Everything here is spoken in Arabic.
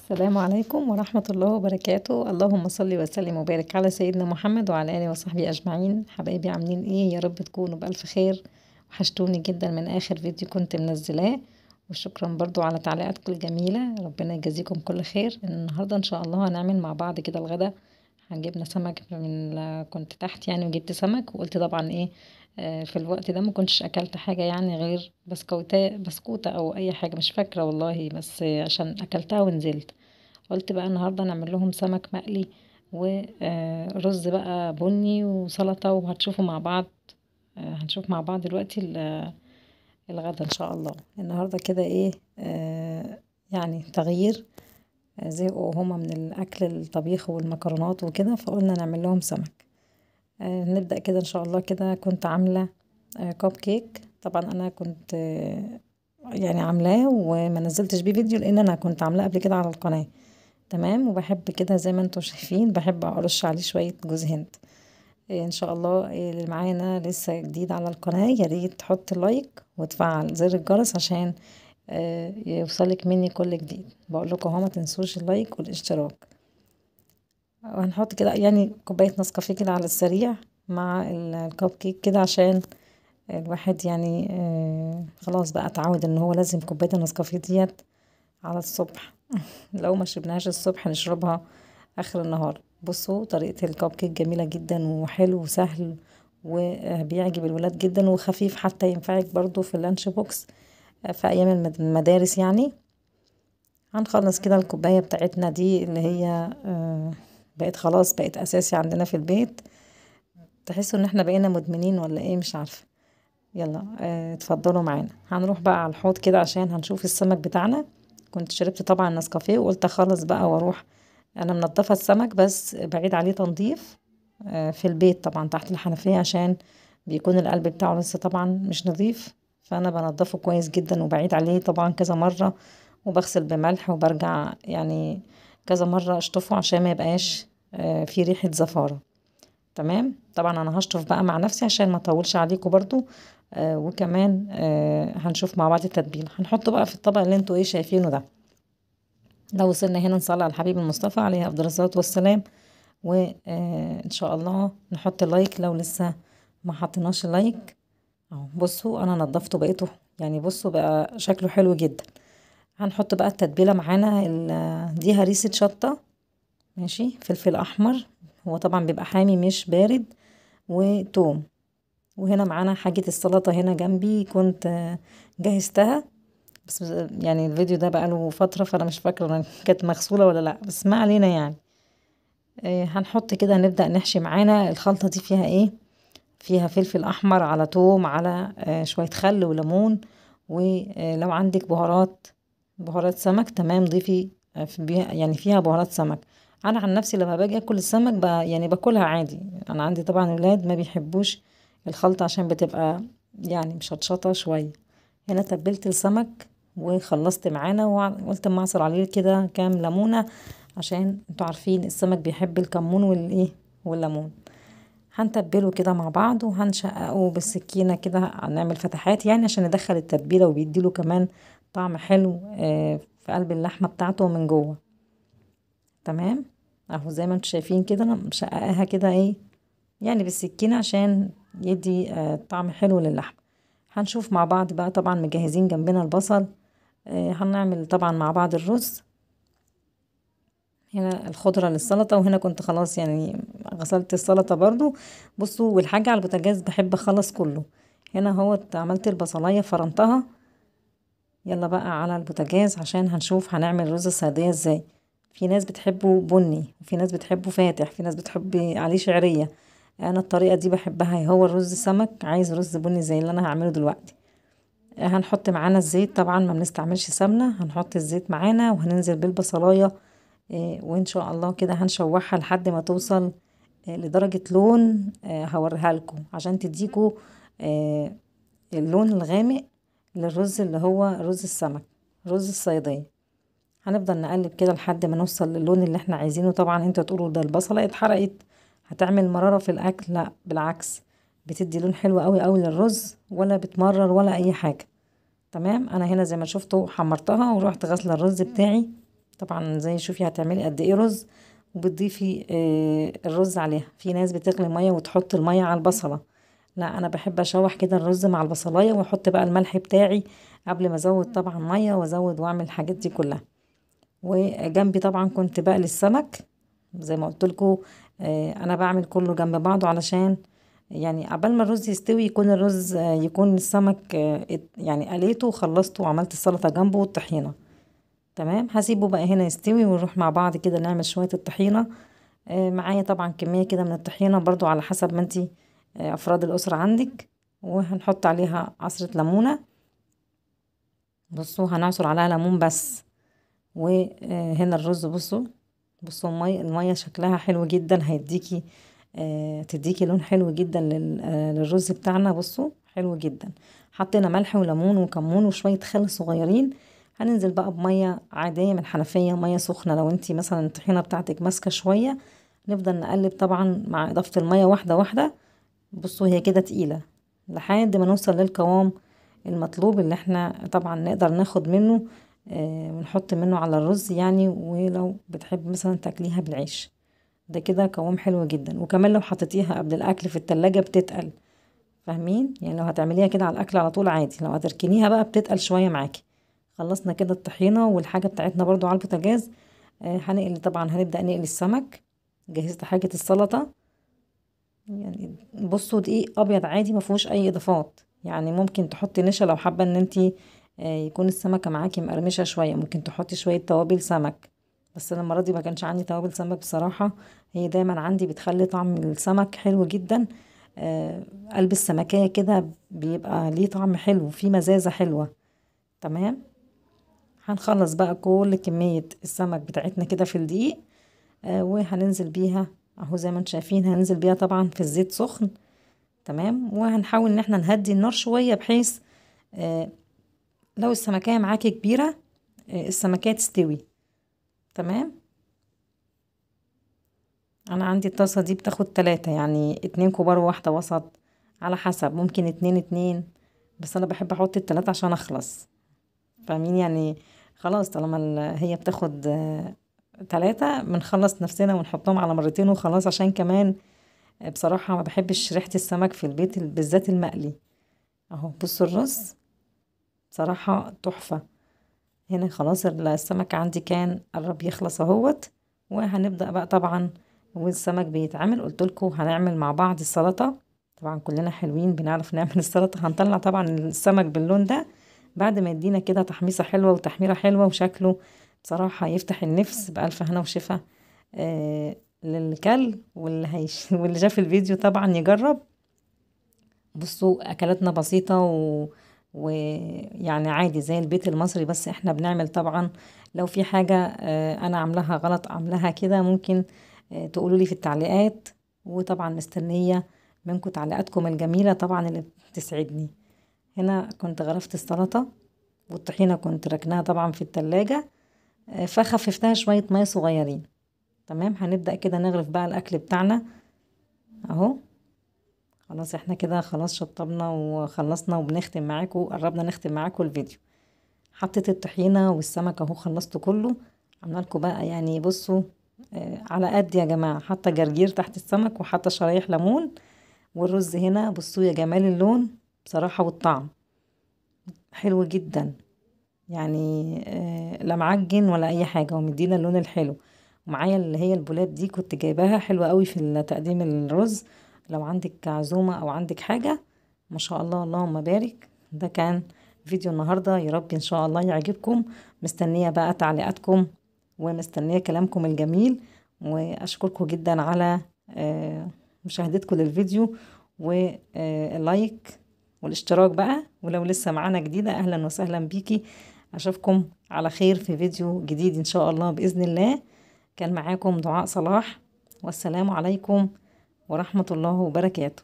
السلام عليكم ورحمة الله وبركاته. اللهم صل وسلم وبارك على سيدنا محمد وعلى آله وصحبه أجمعين. حبايبي عاملين ايه؟ يا رب تكونوا بألف خير. وحشتوني جدا من آخر فيديو كنت منزلاه، وشكرا برضو على تعليقاتكم الجميلة، ربنا يجازيكم كل خير. النهاردة ان شاء الله هنعمل مع بعض كده الغدا. هنجيبنا سمك كنت تحت يعني وجبت سمك، وقلت طبعا ايه في الوقت ده ما كنتش اكلت حاجة يعني غير بسكوتة او اي حاجة مش فاكرة والله، بس عشان اكلتها ونزلت قلت بقى النهارده نعمل لهم سمك مقلي ورز بقى بني وسلطة، وهتشوفوا مع بعض. هنشوف مع بعض دلوقتي الغدا ان شاء الله. النهارده كده ايه يعني تغيير. زهقوا هما من الاكل الطبيخ والمكرونات وكده، فقلنا نعمل لهم سمك. نبدأ كده ان شاء الله. كده كنت عاملة كوب كيك. طبعا انا كنت يعني عاملاه وما نزلتش بيه فيديو لان انا كنت عاملاه قبل كده على القناة. تمام. وبحب كده زي ما انتم شايفين، بحب ارش عليه شوية جوز هند. ان شاء الله اللي معانا لسه جديد على القناة يا ريت تحط لايك وتفعل زر الجرس عشان يوصلك مني كل جديد. بقول لكم اهو ما تنسوش اللايك والاشتراك. وهنحط كده يعني كوباية نسكافيه كده على السريع مع الكب كيك كده، عشان الواحد يعني خلاص بقى اتعود ان هو لازم كوباية النسكافيه ديت على الصبح. لو ما شربناهاش الصبح نشربها اخر النهار. بصوا طريقة الكب كيك جميلة جدا وحلو وسهل وبيعجب الولاد جدا وخفيف، حتى ينفعك برضو في اللانش بوكس في ايام المدارس يعني. هنخلص كده الكوباية بتاعتنا دي اللي هي بقت خلاص بقت اساسي عندنا في البيت. تحسوا ان احنا بقينا مدمنين ولا ايه؟ مش عارفة. يلا اتفضلوا معانا. هنروح بقى على الحوض كده عشان هنشوف السمك بتاعنا. كنت شربت طبعا نسكافيه وقلت اخلص بقى واروح. انا منضفه السمك بس بعيد عليه تنظيف في البيت طبعا تحت الحنفيه، عشان بيكون القلب بتاعه لسه طبعا مش نظيف. فانا بنضفه كويس جدا وبعيد عليه طبعا كذا مره، وبغسل بملح وبرجع يعني كذا مره اشطفه عشان ما يبقاش في ريحه زفاره. تمام. طبعا انا هشطف بقى مع نفسي عشان ما اطولش عليكم برضو. وكمان هنشوف مع بعض التتبيله. هنحطه بقى في الطبق اللي انتوا ايه شايفينه ده. لو وصلنا هنا نصلي على الحبيب المصطفى عليه افضل الصلاه والسلام. وان شاء الله نحط لايك لو لسه ما حطيناش لايك. اهو بصوا انا نضفته بقيته يعني بصوا بقى شكله حلو جدا. هنحط بقى التتبيله معانا. دي هريسه شطه، ماشي، فلفل احمر، هو طبعا بيبقى حامي مش بارد، وتوم. وهنا معانا حاجة السلطة هنا جنبي كنت جهزتها، بس يعني الفيديو ده بقاله فترة فانا مش فاكرة أنا كانت مغسولة ولا لا، بس ما علينا يعني. هنحط كده نبدأ نحشي. معانا الخلطة دي فيها ايه؟ فيها فلفل احمر على توم على شوية خل وليمون. ولو عندك بهارات سمك تمام ضيفي يعني فيها بهارات سمك. انا عن نفسي لما باجي اكل السمك يعني باكلها عادي. انا عندي طبعا ولاد ما بيحبوش الخلطة عشان بتبقى يعني مشطشطة شوية. هنا تبلت السمك وخلصت معانا، وقلت اما اعصر عليه كده كام ليمونة، عشان انتوا عارفين السمك بيحب الكمون والايه والليمون. هنتبله كده مع بعض وهنشققه بالسكينة كده، هنعمل فتحات يعني عشان ندخل التتبيلة وبيديله كمان طعم حلو في قلب اللحمة بتاعته من جوه. تمام. اهو زي ما انتوا شايفين كده انا مشققاها كده ايه يعني بالسكينة عشان يدي طعم حلو للحمة. هنشوف مع بعض بقى. طبعا مجهزين جنبنا البصل. هنعمل طبعا مع بعض الرز. هنا الخضرة للسلطة، وهنا كنت خلاص يعني غسلت السلطة برضو. بصوا والحاجة على البوتاجاز بحب اخلص كله. هنا هو عملت البصلاية فرمتها. يلا بقى على البوتاجاز عشان هنشوف هنعمل رز الصيادية ازاي. في ناس بتحبه بني، وفي ناس بتحبه فاتح، في ناس بتحب عليه شعرية. انا الطريقة دي بحبها. هو الرز سمك عايز رز بني زي اللي انا هعمله دلوقتي. هنحط معانا الزيت. طبعا ما بنستعملش سمنة، هنحط الزيت معانا وهننزل بالبصلاية. وان شاء الله كده هنشوحها لحد ما توصل لدرجة لون هوريها لكم عشان تديكوا اللون الغامق للرز اللي هو رز السمك، رز الصيادية. هنفضل نقلب كده لحد ما نوصل للون اللي احنا عايزينه. طبعا انتوا تقولوا ده البصلة اتحرقت هتعمل مرارة في الاكل، لا بالعكس، بتدي لون حلو قوي قوي للرز، ولا بتمرر ولا اي حاجة. تمام. انا هنا زي ما شفتوا حمرتها ورحت غسله الرز بتاعي. طبعا زي شوفي هتعملي قد ايه رز، وبتضيفي الرز عليها. في ناس بتغلي ميه وتحط الميه على البصله، لا انا بحب اشوح كده الرز مع البصلايه، واحط بقى الملح بتاعي قبل ما ازود طبعا ميه وازود واعمل الحاجات دي كلها. وجنبي طبعا كنت بقلي السمك زي ما قلت لكم. انا بعمل كله جنب بعضه علشان يعني عبال ما الرز يستوي يكون الرز يكون السمك يعني قليته وخلصته وعملت السلطه جنبه والطحينه. تمام، هسيبه بقى هنا يستوي ونروح مع بعض كده نعمل شويه الطحينه. معايا طبعا كميه كده من الطحينه برضو على حسب ما انتي افراد الاسره عندك. وهنحط عليها عصره ليمونه. بصوا هنعصر عليها ليمون بس. وهنا الرز بصوا المية شكلها حلو جدا، هيديكي تديكي لون حلو جدا للرز بتاعنا. بصوا حلو جدا. حطينا ملح وليمون وكمون وشوية خل صغيرين. هننزل بقى بمية عادية من الحنفية، مية سخنة. لو انتي مثلا الطحينة بتاعتك ماسكة شوية نفضل نقلب طبعا مع اضافة المية واحدة واحدة. بصوا هي كده تقيلة لحد ما نوصل للقوام المطلوب اللي احنا طبعا نقدر ناخد منه ونحط منه على الرز يعني. ولو بتحب مثلا تاكليها بالعيش ده كده قوام حلو جدا. وكمان لو حطيتيها قبل الاكل في التلاجة بتتقل، فاهمين؟ يعني لو هتعمليها كده على الاكل على طول عادي، لو هتركنيها بقى بتتقل شوية معاكي. خلصنا كده الطحينة والحاجة بتاعتنا برضو على البوتاجاز. هنقلي طبعا، هنبدأ نقلي السمك. جهزت حاجة السلطة يعني. بصوا دقيق ابيض عادي ما فيهوش اي اضافات. يعني ممكن تحطي نشا لو حابه ان انتي يكون السمكه معاكي مقرمشه شويه، ممكن تحطي شويه توابل سمك. بس انا المره دي ما كانش عندي توابل سمك بصراحه. هي دايما عندي بتخلي طعم السمك حلو جدا. قلب السمكيه كده بيبقى ليه طعم حلو، فيه مزازه حلوه. تمام، هنخلص بقى كل كميه السمك بتاعتنا كده في الدقيق. وهننزل بيها اهو زي ما انتم شايفين، هننزل بيها طبعا في الزيت سخن. تمام، وهنحاول ان احنا نهدي النار شوية بحيث لو السمكية معاكي كبيرة السمكية تستوي. تمام، انا عندي الطاسة دي بتاخد 3 يعني 2 كبار وواحدة وسط، على حسب، ممكن 2 بس انا بحب احط ال3 عشان اخلص، فاهمين يعني؟ خلاص طالما هي بتاخد 3 بنخلص نفسنا ونحطهم على مرتين وخلاص. عشان كمان بصراحة ما بحبش ريحة السمك في البيت بالذات المقلي. اهو بصوا الرز بصراحة تحفة. هنا خلاص السمك عندي كان قرب يخلص اهوت. وهنبدأ بقى طبعا والسمك بيتعمل قلت لكم هنعمل مع بعض السلطة. طبعا كلنا حلوين بنعرف نعمل السلطة. هنطلع طبعا السمك باللون ده بعد ما يدينا كده تحميصة حلوة وتحميرة حلوة وشكله بصراحة يفتح النفس. بألف هنا وشفا للكل واللي شاف الفيديو طبعا يجرب. بصوا اكلاتنا بسيطة ويعني عادي زي البيت المصري، بس احنا بنعمل طبعا لو في حاجة انا عاملاها غلط عاملاها كده ممكن تقولوا لي في التعليقات. وطبعا مستنية منكم تعليقاتكم الجميلة طبعا اللي بتسعدني. هنا كنت غرفت السلطة والطحينة كنت ركناها طبعا في التلاجة، فخففتها شوية مية صغيرين. تمام، هنبدأ كده نغرف بقى الاكل بتاعنا اهو. خلاص احنا كده خلاص شطبنا وخلصنا وبنختم معاكم، قربنا نختم معاكم الفيديو. حطيت الطحينة والسمك اهو خلصته كله. عملنا لكم بقى يعني بصوا على قد يا جماعة، حاطه جرجير تحت السمك وحاطه شرايح ليمون. والرز هنا بصوا يا جمال اللون بصراحة والطعم حلو جدا يعني. لا معجن ولا اي حاجة ومدينا اللون الحلو. ومعايا اللي هي البولات دي كنت جايباها حلوة قوي في تقديم الرز. لو عندك عزومة او عندك حاجة ما شاء الله اللهم بارك. ده كان فيديو النهاردة، يا رب ان شاء الله يعجبكم. مستنية بقى تعليقاتكم ومستنية كلامكم الجميل. واشكركم جدا على مشاهدتكم للفيديو واللايك والاشتراك بقى. ولو لسه معانا جديدة اهلا وسهلا بيكي. اشوفكم على خير في فيديو جديد ان شاء الله باذن الله. كان معاكم دعاء صلاح، والسلام عليكم ورحمة الله وبركاته.